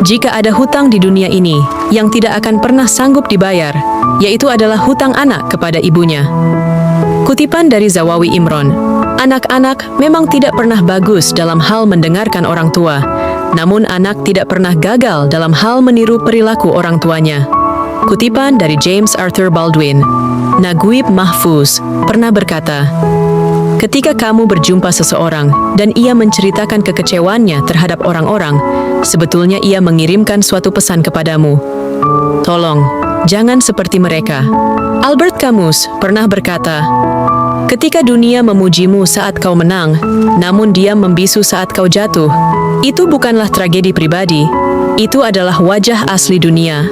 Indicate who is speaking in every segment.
Speaker 1: Jika ada hutang di dunia ini yang tidak akan pernah sanggup dibayar, yaitu adalah hutang anak kepada ibunya. Kutipan dari Zawawi Imron, anak-anak memang tidak pernah bagus dalam hal mendengarkan orang tua, namun anak tidak pernah gagal dalam hal meniru perilaku orang tuanya. Kutipan dari James Arthur Baldwin, Naguib Mahfuz pernah berkata, ketika kamu berjumpa seseorang dan ia menceritakan kekecewaannya terhadap orang-orang, sebetulnya ia mengirimkan suatu pesan kepadamu. Tolong, jangan seperti mereka. Albert Camus pernah berkata, ketika dunia memujimu saat kau menang, namun dia membisu saat kau jatuh, itu bukanlah tragedi pribadi, itu adalah wajah asli dunia.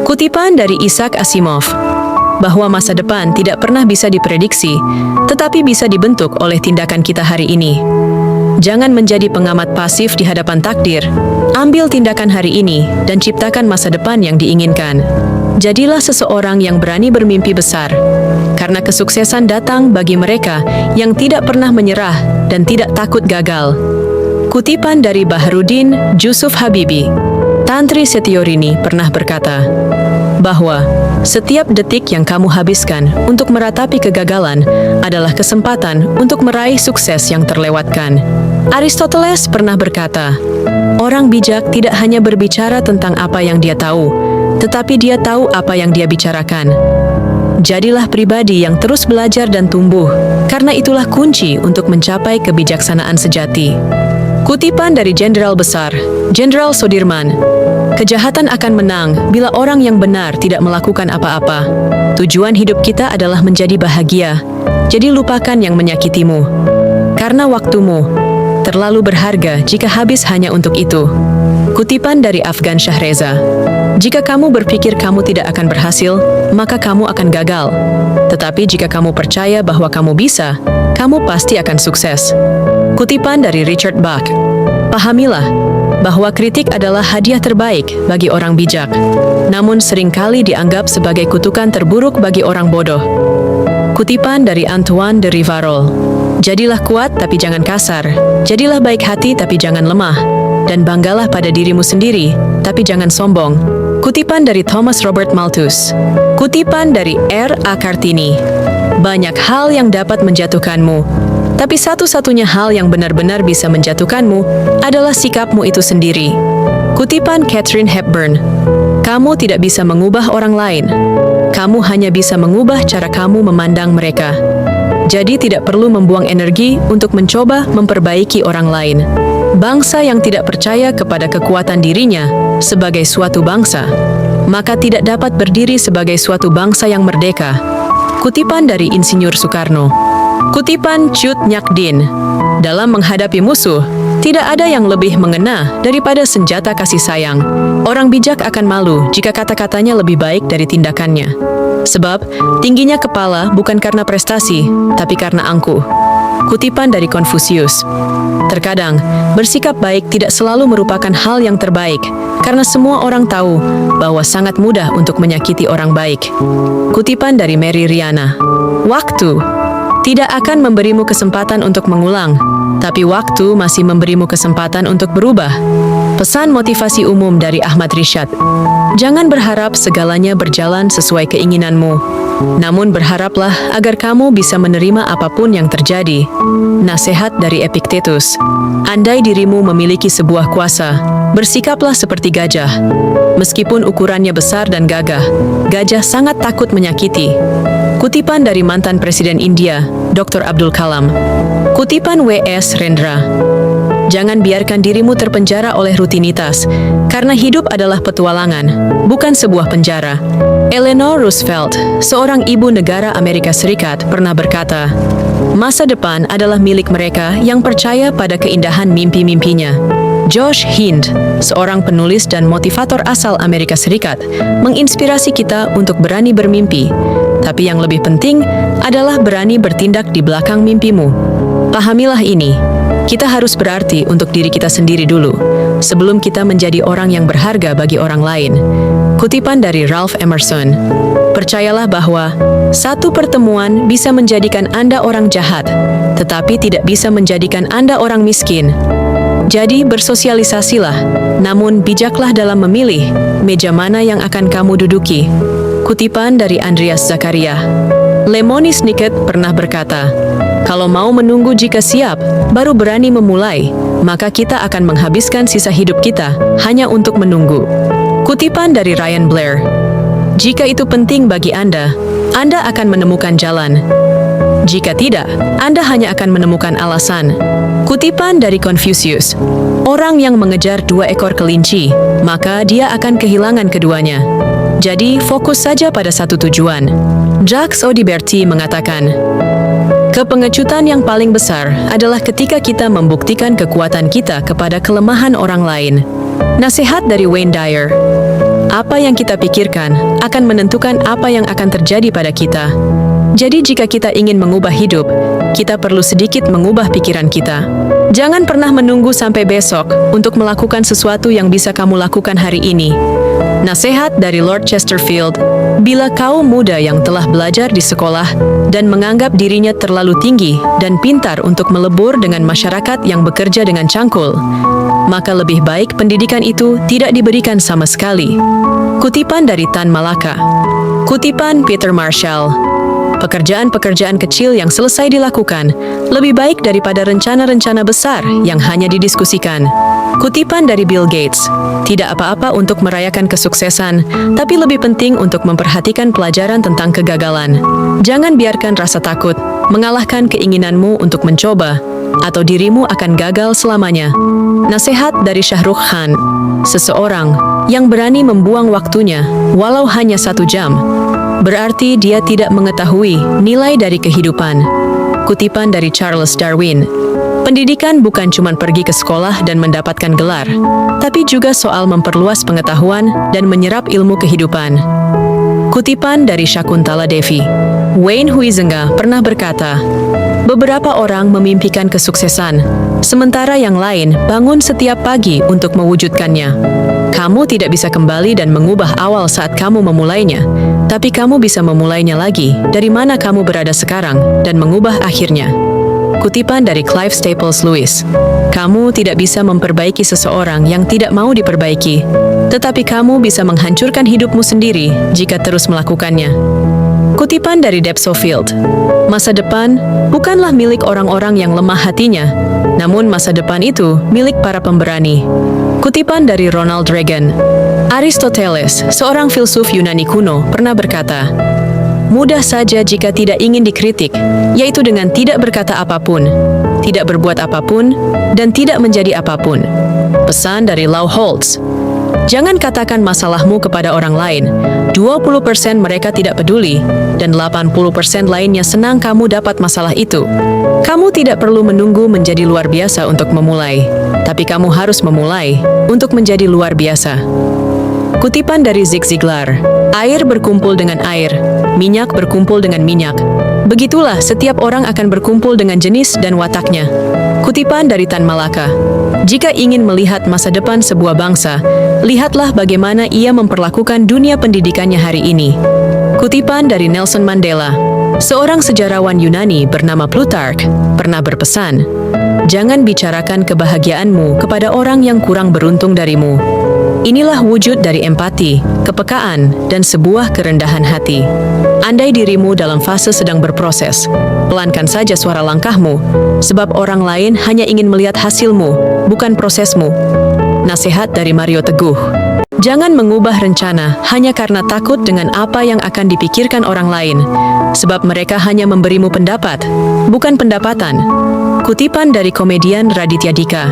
Speaker 1: Kutipan dari Isaac Asimov, bahwa masa depan tidak pernah bisa diprediksi, tetapi bisa dibentuk oleh tindakan kita hari ini. Jangan menjadi pengamat pasif di hadapan takdir. Ambil tindakan hari ini dan ciptakan masa depan yang diinginkan. Jadilah seseorang yang berani bermimpi besar, karena kesuksesan datang bagi mereka yang tidak pernah menyerah dan tidak takut gagal. Kutipan dari Baharudin Jusuf Habibi, Tantri Setiorini pernah berkata, bahwa setiap detik yang kamu habiskan untuk meratapi kegagalan adalah kesempatan untuk meraih sukses yang terlewatkan. Aristoteles pernah berkata, orang bijak tidak hanya berbicara tentang apa yang dia tahu, tetapi dia tahu apa yang dia bicarakan. Jadilah pribadi yang terus belajar dan tumbuh, karena itulah kunci untuk mencapai kebijaksanaan sejati. Kutipan dari Jenderal Besar, Jenderal Sudirman, kejahatan akan menang bila orang yang benar tidak melakukan apa-apa. Tujuan hidup kita adalah menjadi bahagia, jadi lupakan yang menyakitimu. Karena waktumu terlalu berharga jika habis hanya untuk itu. Kutipan dari Afgan Shahreza, jika kamu berpikir kamu tidak akan berhasil, maka kamu akan gagal. Tetapi jika kamu percaya bahwa kamu bisa, kamu pasti akan sukses. Kutipan dari Richard Bach, pahamilah bahwa kritik adalah hadiah terbaik bagi orang bijak, namun seringkali dianggap sebagai kutukan terburuk bagi orang bodoh. Kutipan dari Antoine de Rivarol, jadilah kuat tapi jangan kasar, jadilah baik hati tapi jangan lemah, dan banggalah pada dirimu sendiri, tapi jangan sombong. Kutipan dari Thomas Robert Malthus, kutipan dari R.A. Kartini, banyak hal yang dapat menjatuhkanmu, tapi satu-satunya hal yang benar-benar bisa menjatuhkanmu adalah sikapmu itu sendiri. Kutipan Katharine Hepburn, kamu tidak bisa mengubah orang lain, kamu hanya bisa mengubah cara kamu memandang mereka. Jadi tidak perlu membuang energi untuk mencoba memperbaiki orang lain. Bangsa yang tidak percaya kepada kekuatan dirinya sebagai suatu bangsa, maka tidak dapat berdiri sebagai suatu bangsa yang merdeka. Kutipan dari Insinyur Soekarno, kutipan Cut Nyak Dien, dalam menghadapi musuh, tidak ada yang lebih mengena daripada senjata kasih sayang. Orang bijak akan malu jika kata-katanya lebih baik dari tindakannya. Sebab, tingginya kepala bukan karena prestasi, tapi karena angkuh. Kutipan dari Konfusius, terkadang bersikap baik tidak selalu merupakan hal yang terbaik, karena semua orang tahu bahwa sangat mudah untuk menyakiti orang baik. Kutipan dari Mary Riana, waktu tidak akan memberimu kesempatan untuk mengulang, tapi waktu masih memberimu kesempatan untuk berubah. Pesan motivasi umum dari Ahmad Rishad, jangan berharap segalanya berjalan sesuai keinginanmu, namun berharaplah agar kamu bisa menerima apapun yang terjadi. Nasihat dari Epictetus, andai dirimu memiliki sebuah kuasa, bersikaplah seperti gajah. Meskipun ukurannya besar dan gagah, gajah sangat takut menyakiti. Kutipan dari mantan Presiden India, Dr. Abdul Kalam, kutipan W.S. Rendra, jangan biarkan dirimu terpenjara oleh rutinitas, karena hidup adalah petualangan, bukan sebuah penjara. Eleanor Roosevelt, seorang ibu negara Amerika Serikat, pernah berkata, masa depan adalah milik mereka yang percaya pada keindahan mimpi-mimpinya. Josh Hind, seorang penulis dan motivator asal Amerika Serikat, menginspirasi kita untuk berani bermimpi, tapi yang lebih penting adalah berani bertindak di belakang mimpimu. Pahamilah ini, kita harus berarti untuk diri kita sendiri dulu, sebelum kita menjadi orang yang berharga bagi orang lain. Kutipan dari Ralph Emerson, percayalah bahwa satu pertemuan bisa menjadikan Anda orang jahat, tetapi tidak bisa menjadikan Anda orang miskin. Jadi bersosialisasilah, namun bijaklah dalam memilih meja mana yang akan kamu duduki. Kutipan dari Andreas Zakaria. Lemony Snicket pernah berkata, "Kalau mau menunggu jika siap, baru berani memulai, maka kita akan menghabiskan sisa hidup kita hanya untuk menunggu." Kutipan dari Ryan Blair. Jika itu penting bagi Anda akan menemukan jalan. Jika tidak, Anda hanya akan menemukan alasan. Kutipan dari Confucius. Orang yang mengejar 2 ekor kelinci, maka dia akan kehilangan keduanya. Jadi, fokus saja pada satu tujuan. Jacques Audiberti mengatakan, kepengecutan yang paling besar adalah ketika kita membuktikan kekuatan kita kepada kelemahan orang lain. Nasihat dari Wayne Dyer. Apa yang kita pikirkan akan menentukan apa yang akan terjadi pada kita. Jadi jika kita ingin mengubah hidup, kita perlu sedikit mengubah pikiran kita. Jangan pernah menunggu sampai besok untuk melakukan sesuatu yang bisa kamu lakukan hari ini. Nasihat dari Lord Chesterfield. Bila kaum muda yang telah belajar di sekolah dan menganggap dirinya terlalu tinggi dan pintar untuk melebur dengan masyarakat yang bekerja dengan cangkul, maka lebih baik pendidikan itu tidak diberikan sama sekali. Kutipan dari Tan Malaka. Kutipan Peter Marshall. Pekerjaan-pekerjaan kecil yang selesai dilakukan lebih baik daripada rencana-rencana besar yang hanya didiskusikan. Kutipan dari Bill Gates. Tidak apa-apa untuk merayakan kesuksesan, tapi lebih penting untuk memperhatikan pelajaran tentang kegagalan. Jangan biarkan rasa takut mengalahkan keinginanmu untuk mencoba, atau dirimu akan gagal selamanya. Nasihat dari Shah Rukh Khan. Seseorang yang berani membuang waktunya, walau hanya 1 jam, berarti dia tidak mengetahui nilai dari kehidupan. Kutipan dari Charles Darwin. Pendidikan bukan cuma pergi ke sekolah dan mendapatkan gelar, tapi juga soal memperluas pengetahuan dan menyerap ilmu kehidupan. Kutipan dari Shakuntala Devi. Wayne Huizenga pernah berkata, beberapa orang memimpikan kesuksesan, sementara yang lain bangun setiap pagi untuk mewujudkannya. Kamu tidak bisa kembali dan mengubah awal saat kamu memulainya, tapi kamu bisa memulainya lagi dari mana kamu berada sekarang dan mengubah akhirnya. Kutipan dari Clive Staples Lewis. Kamu tidak bisa memperbaiki seseorang yang tidak mau diperbaiki, tetapi kamu bisa menghancurkan hidupmu sendiri jika terus melakukannya. Kutipan dari Deb Sofield. Masa depan bukanlah milik orang-orang yang lemah hatinya, namun masa depan itu milik para pemberani. Kutipan dari Ronald Reagan. Aristoteles, seorang filsuf Yunani kuno, pernah berkata, mudah saja jika tidak ingin dikritik, yaitu dengan tidak berkata apapun, tidak berbuat apapun, dan tidak menjadi apapun. Pesan dari Lau Holtz. Jangan katakan masalahmu kepada orang lain. 20% mereka tidak peduli, dan 80% lainnya senang kamu dapat masalah itu. Kamu tidak perlu menunggu menjadi luar biasa untuk memulai, tapi kamu harus memulai untuk menjadi luar biasa. Kutipan dari Zig Ziglar. Air berkumpul dengan air, minyak berkumpul dengan minyak. Begitulah setiap orang akan berkumpul dengan jenis dan wataknya. Kutipan dari Tan Malaka. Jika ingin melihat masa depan sebuah bangsa, lihatlah bagaimana ia memperlakukan dunia pendidikannya hari ini. Kutipan dari Nelson Mandela. Seorang sejarawan Yunani bernama Plutarch pernah berpesan, jangan bicarakan kebahagiaanmu kepada orang yang kurang beruntung darimu. Inilah wujud dari empati, kepekaan, dan sebuah kerendahan hati. Andai dirimu dalam fase sedang berproses, pelankan saja suara langkahmu, sebab orang lain hanya ingin melihat hasilmu, bukan prosesmu. Nasihat dari Mario Teguh. Jangan mengubah rencana hanya karena takut dengan apa yang akan dipikirkan orang lain, sebab mereka hanya memberimu pendapat, bukan pendapatan. Kutipan dari komedian Raditya Dika.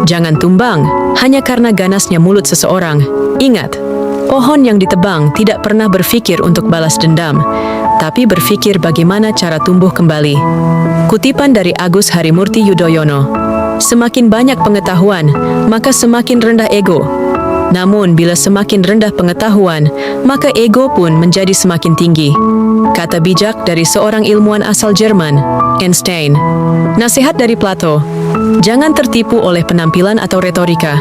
Speaker 1: Jangan tumbang hanya karena ganasnya mulut seseorang. Ingat, pohon yang ditebang tidak pernah berpikir untuk balas dendam, tapi berpikir bagaimana cara tumbuh kembali. Kutipan dari Agus Harimurti Yudhoyono. Semakin banyak pengetahuan, maka semakin rendah ego. Namun bila semakin rendah pengetahuan, maka ego pun menjadi semakin tinggi. Kata bijak dari seorang ilmuwan asal Jerman, Einstein. Nasihat dari Plato. Jangan tertipu oleh penampilan atau retorika.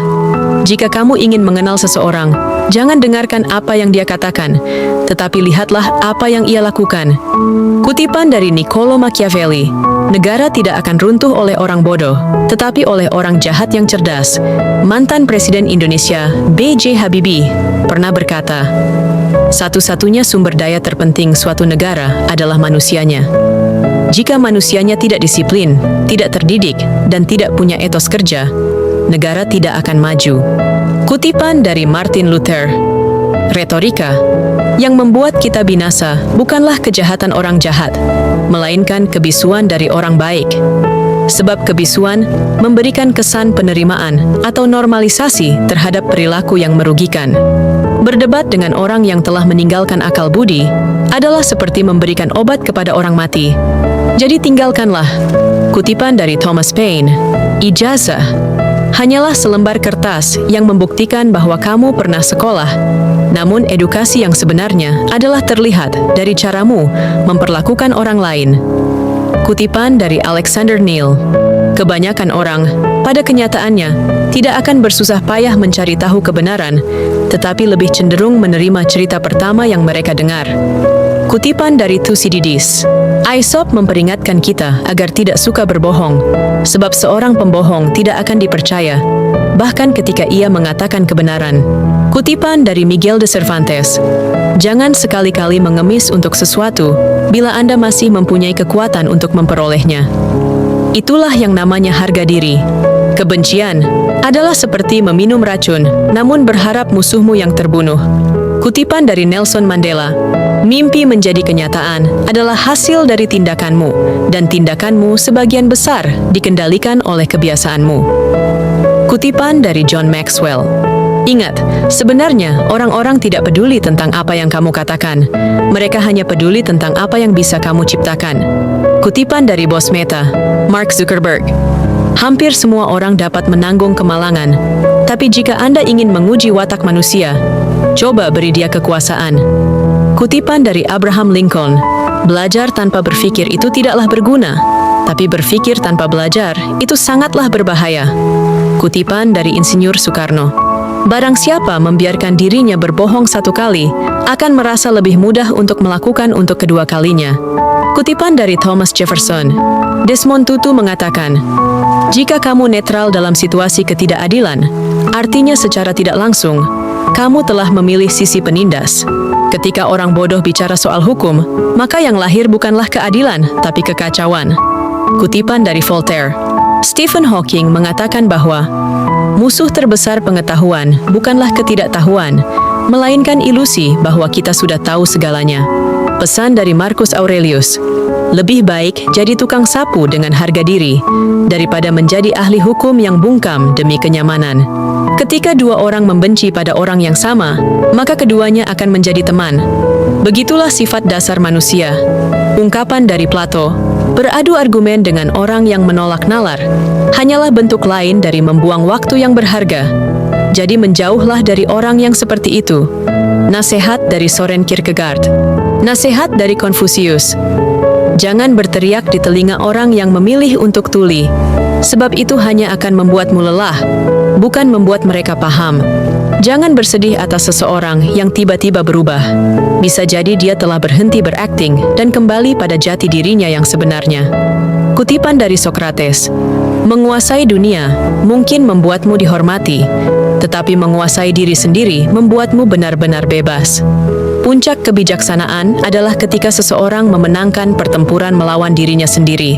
Speaker 1: Jika kamu ingin mengenal seseorang, jangan dengarkan apa yang dia katakan, tetapi lihatlah apa yang ia lakukan. Kutipan dari Niccolo Machiavelli, negara tidak akan runtuh oleh orang bodoh, tetapi oleh orang jahat yang cerdas. Mantan Presiden Indonesia, B.J. Habibie, pernah berkata, satu-satunya sumber daya terpenting suatu negara adalah manusianya. Jika manusianya tidak disiplin, tidak terdidik, dan tidak punya etos kerja, negara tidak akan maju. Kutipan dari Martin Luther, retorika yang membuat kita binasa bukanlah kejahatan orang jahat, melainkan kebisuan dari orang baik. Sebab kebisuan memberikan kesan penerimaan atau normalisasi terhadap perilaku yang merugikan. Berdebat dengan orang yang telah meninggalkan akal budi adalah seperti memberikan obat kepada orang mati. Jadi tinggalkanlah. Kutipan dari Thomas Paine, ijazah hanyalah selembar kertas yang membuktikan bahwa kamu pernah sekolah. Namun edukasi yang sebenarnya adalah terlihat dari caramu memperlakukan orang lain. Kutipan dari Alexander Neil, kebanyakan orang, pada kenyataannya, tidak akan bersusah payah mencari tahu kebenaran, tetapi lebih cenderung menerima cerita pertama yang mereka dengar. Kutipan dari Thucydides, Aesop memperingatkan kita agar tidak suka berbohong, sebab seorang pembohong tidak akan dipercaya, bahkan ketika ia mengatakan kebenaran. Kutipan dari Miguel de Cervantes, jangan sekali-kali mengemis untuk sesuatu bila Anda masih mempunyai kekuatan untuk memperolehnya. Itulah yang namanya harga diri. Kebencian adalah seperti meminum racun, namun berharap musuhmu yang terbunuh. Kutipan dari Nelson Mandela, mimpi menjadi kenyataan adalah hasil dari tindakanmu, dan tindakanmu sebagian besar dikendalikan oleh kebiasaanmu. Kutipan dari John Maxwell, ingat, sebenarnya orang-orang tidak peduli tentang apa yang kamu katakan. Mereka hanya peduli tentang apa yang bisa kamu ciptakan. Kutipan dari bos Meta, Mark Zuckerberg, hampir semua orang dapat menanggung kemalangan, tapi jika Anda ingin menguji watak manusia, coba beri dia kekuasaan. Kutipan dari Abraham Lincoln, belajar tanpa berpikir itu tidaklah berguna, tapi berpikir tanpa belajar itu sangatlah berbahaya. Kutipan dari Insinyur Soekarno, barang siapa membiarkan dirinya berbohong satu kali, akan merasa lebih mudah untuk melakukan untuk kedua kalinya. Kutipan dari Thomas Jefferson, Desmond Tutu mengatakan, jika kamu netral dalam situasi ketidakadilan, artinya secara tidak langsung, kamu telah memilih sisi penindas. Ketika orang bodoh bicara soal hukum, maka yang lahir bukanlah keadilan, tapi kekacauan. Kutipan dari Voltaire, Stephen Hawking mengatakan bahwa musuh terbesar pengetahuan bukanlah ketidaktahuan, melainkan ilusi bahwa kita sudah tahu segalanya. Pesan dari Marcus Aurelius, lebih baik jadi tukang sapu dengan harga diri daripada menjadi ahli hukum yang bungkam demi kenyamanan. Ketika dua orang membenci pada orang yang sama, maka keduanya akan menjadi teman. Begitulah sifat dasar manusia. Ungkapan dari Plato, beradu argumen dengan orang yang menolak nalar hanyalah bentuk lain dari membuang waktu yang berharga. Jadi menjauhlah dari orang yang seperti itu. Nasihat dari Soren Kierkegaard. Nasihat dari Konfusius, jangan berteriak di telinga orang yang memilih untuk tuli, sebab itu hanya akan membuatmu lelah, bukan membuat mereka paham. Jangan bersedih atas seseorang yang tiba-tiba berubah. Bisa jadi dia telah berhenti berakting dan kembali pada jati dirinya yang sebenarnya. Kutipan dari Socrates, menguasai dunia mungkin membuatmu dihormati, tetapi menguasai diri sendiri membuatmu benar-benar bebas. Puncak kebijaksanaan adalah ketika seseorang memenangkan pertempuran melawan dirinya sendiri.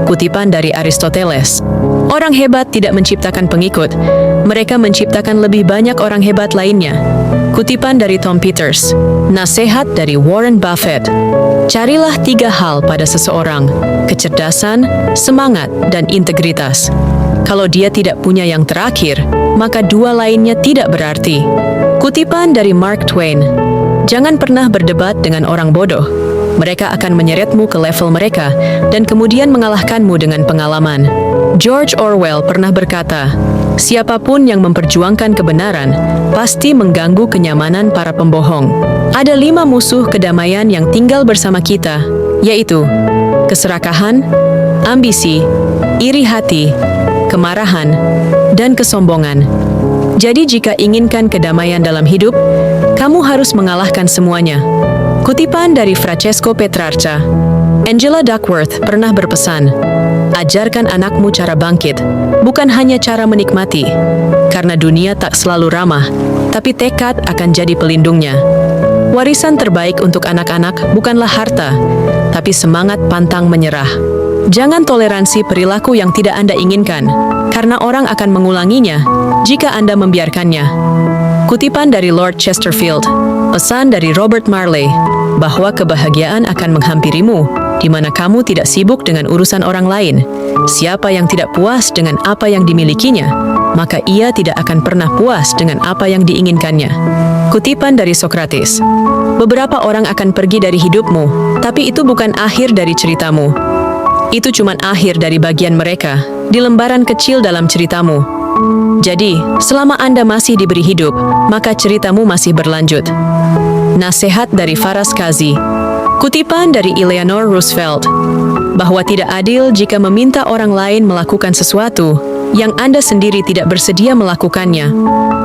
Speaker 1: Kutipan dari Aristoteles, orang hebat tidak menciptakan pengikut, mereka menciptakan lebih banyak orang hebat lainnya. Kutipan dari Tom Peters, nasihat dari Warren Buffett, carilah 3 hal pada seseorang, kecerdasan, semangat, dan integritas. Kalau dia tidak punya yang terakhir, maka 2 lainnya tidak berarti. Kutipan dari Mark Twain, jangan pernah berdebat dengan orang bodoh. Mereka akan menyeretmu ke level mereka dan kemudian mengalahkanmu dengan pengalaman. George Orwell pernah berkata, siapapun yang memperjuangkan kebenaran pasti mengganggu kenyamanan para pembohong. Ada 5 musuh kedamaian yang tinggal bersama kita, yaitu keserakahan, ambisi, iri hati, kemarahan, dan kesombongan. Jadi jika inginkan kedamaian dalam hidup, kamu harus mengalahkan semuanya. Kutipan dari Francesco Petrarca. Angela Duckworth pernah berpesan, ajarkan anakmu cara bangkit, bukan hanya cara menikmati, karena dunia tak selalu ramah, tapi tekad akan jadi pelindungnya. Warisan terbaik untuk anak-anak bukanlah harta, tapi semangat pantang menyerah. Jangan toleransi perilaku yang tidak Anda inginkan, karena orang akan mengulanginya jika Anda membiarkannya. Kutipan dari Lord Chesterfield, pesan dari Robert Marley, bahwa kebahagiaan akan menghampirimu, di mana kamu tidak sibuk dengan urusan orang lain. Siapa yang tidak puas dengan apa yang dimilikinya, maka ia tidak akan pernah puas dengan apa yang diinginkannya. Kutipan dari Socrates, beberapa orang akan pergi dari hidupmu, tapi itu bukan akhir dari ceritamu. Itu cuma akhir dari bagian mereka, di lembaran kecil dalam ceritamu. Jadi, selama Anda masih diberi hidup, maka ceritamu masih berlanjut. Nasihat dari Faraz Kazi. Kutipan dari Eleanor Roosevelt, bahwa tidak adil jika meminta orang lain melakukan sesuatu yang Anda sendiri tidak bersedia melakukannya.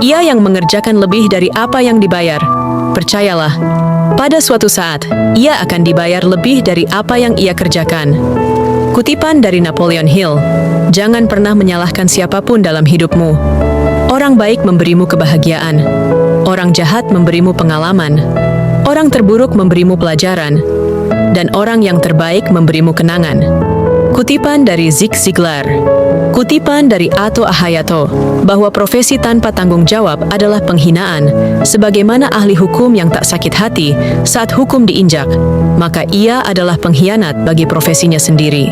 Speaker 1: Ia yang mengerjakan lebih dari apa yang dibayar. Percayalah, pada suatu saat, ia akan dibayar lebih dari apa yang ia kerjakan. Kutipan dari Napoleon Hill, jangan pernah menyalahkan siapapun dalam hidupmu. Orang baik memberimu kebahagiaan, orang jahat memberimu pengalaman, orang terburuk memberimu pelajaran, dan orang yang terbaik memberimu kenangan. Kutipan dari Zig Ziglar. Kutipan dari Ato Ahayato, bahwa profesi tanpa tanggung jawab adalah penghinaan, sebagaimana ahli hukum yang tak sakit hati saat hukum diinjak, maka ia adalah pengkhianat bagi profesinya sendiri.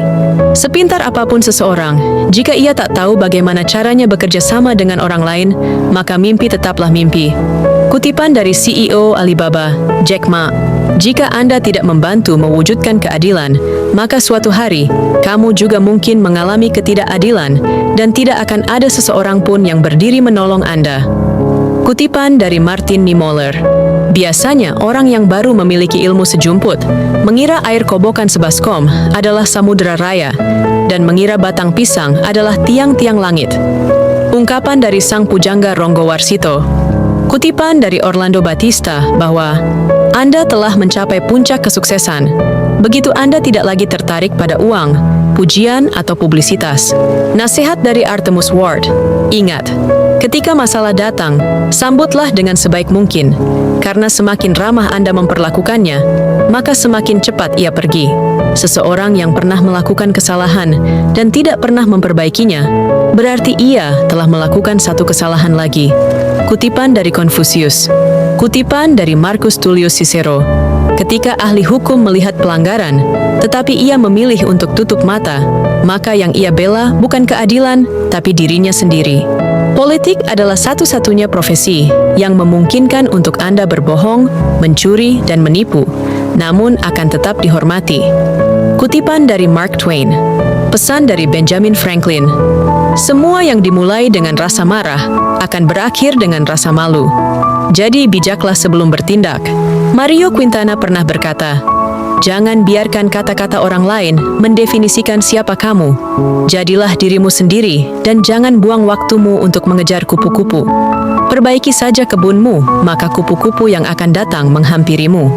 Speaker 1: Sepintar apapun seseorang, jika ia tak tahu bagaimana caranya bekerja sama dengan orang lain, maka mimpi tetaplah mimpi. Kutipan dari CEO Alibaba, Jack Ma. Jika Anda tidak membantu mewujudkan keadilan, maka suatu hari, kamu juga mungkin mengalami ketidakadilan dan tidak akan ada seseorang pun yang berdiri menolong Anda. Kutipan dari Martin Niemöller. Biasanya orang yang baru memiliki ilmu sejumput mengira air kobokan sebaskom adalah samudera raya dan mengira batang pisang adalah tiang-tiang langit. Ungkapan dari sang pujangga Ronggo Warsito. Kutipan dari Orlando Batista bahwa Anda telah mencapai puncak kesuksesan. Begitu Anda tidak lagi tertarik pada uang, pujian, atau publisitas. Nasihat dari Artemus Ward. Ingat, ketika masalah datang, sambutlah dengan sebaik mungkin. Karena semakin ramah Anda memperlakukannya, maka semakin cepat ia pergi. Seseorang yang pernah melakukan kesalahan dan tidak pernah memperbaikinya, berarti ia telah melakukan satu kesalahan lagi. Kutipan dari Confucius. Kutipan dari Marcus Tullius Cicero. Ketika ahli hukum melihat pelanggaran, tetapi ia memilih untuk tutup mata, maka yang ia bela bukan keadilan, tapi dirinya sendiri. Politik adalah satu-satunya profesi yang memungkinkan untuk Anda berbohong, mencuri, dan menipu, namun akan tetap dihormati. Kutipan dari Mark Twain. Pesan dari Benjamin Franklin. Semua yang dimulai dengan rasa marah akan berakhir dengan rasa malu. Jadi bijaklah sebelum bertindak. Mario Quintana pernah berkata, jangan biarkan kata-kata orang lain mendefinisikan siapa kamu. Jadilah dirimu sendiri dan jangan buang waktumu untuk mengejar kupu-kupu. Perbaiki saja kebunmu, maka kupu-kupu yang akan datang menghampirimu.